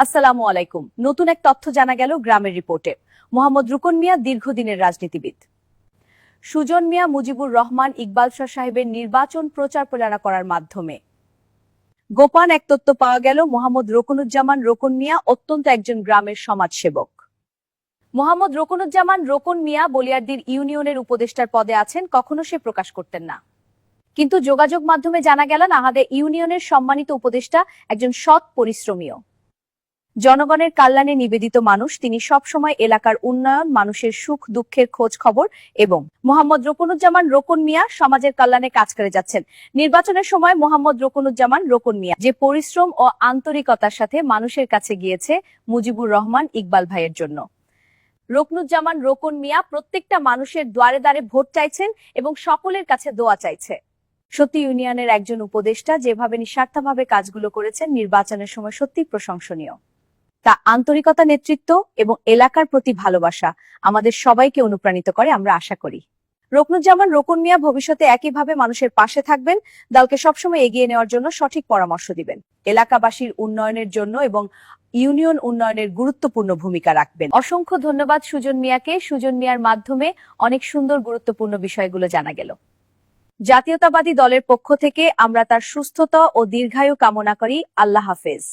আসসালামু আলাইকুম। নতুন এক তথ্য জানা গেল গ্রামের রিপোর্টে। মোহাম্মদ রুকন মিয়া দীর্ঘদিনের রাজনীতিবিদ। সুজন মিয়া মুজিবুর রহমান ইকবাল শাহ সাহেবের নির্বাচন প্রচারণা করার মাধ্যমে গোপন এক তথ্য পাওয়া গেল। মোহাম্মদ রোকনুজ্জামান রোকন মিয়া অত্যন্ত একজন গ্রামের সমাজসেবক। মোহাম্মদ রোকনুজ্জামান রোকন মিয়া বলিয়ারদির ইউনিয়নের উপদেষ্টার পদে আছেন, কখনো সে প্রকাশ করতেন না। কিন্তু যোগাযোগ মাধ্যমে জানা গেল নাহাদে ইউনিয়নের সম্মানিত উপদেষ্টা একজন সৎ পরিশ্রমীও জনগণের কল্যাণে নিবেদিত মানুষ। তিনি সব সময় এলাকার উন্নয়ন, মানুষের সুখ দুঃখের খোঁজ খবর এবং মোহাম্মদ রোকনুজ্জামান রোকন মিয়া সমাজের কল্যাণে কাজ করে যাচ্ছেন। নির্বাচনের সময় মোহাম্মদ রোকনুজ্জামান রোকন মিয়া যে পরিশ্রম ও আন্তরিকতার সাথে মানুষের কাছে গিয়েছে মুজিবুর রহমান ইকবাল ভাইয়ের জন্য। রোকনুজ্জামান রোকন মিয়া প্রত্যেকটা মানুষের দ্বারে দ্বারে ভোট চাইছেন এবং সকলের কাছে দোয়া চাইছে। সত্যি ইউনিয়নের একজন উপদেষ্টা যেভাবে নিঃস্বার্থভাবে কাজগুলো করেছেন নির্বাচনের সময় সত্যি প্রশংসনীয়। তা আন্তরিকতা, নেতৃত্ব এবং এলাকার প্রতি ভালোবাসা আমাদের সবাইকে অনুপ্রাণিত করে। আমরা আশা করি রোকনুজ্জামান রোকন মিয়া ভবিষ্যতে একইভাবে মানুষের পাশে থাকবেন, দলকে সবসময় এগিয়ে নেওয়ার জন্য সঠিক পরামর্শ দিবেন, এলাকাবাসীর উন্নয়নের জন্য এবং ইউনিয়ন উন্নয়নের গুরুত্বপূর্ণ ভূমিকা রাখবেন। অসংখ্য ধন্যবাদ সুজন মিয়াকে। সুজন মিয়ার মাধ্যমে অনেক সুন্দর গুরুত্বপূর্ণ বিষয়গুলো জানা গেল। জাতীয়তাবাদী দলের পক্ষ থেকে আমরা তার সুস্থতা ও দীর্ঘায়ু কামনা করি। আল্লাহ হাফেজ।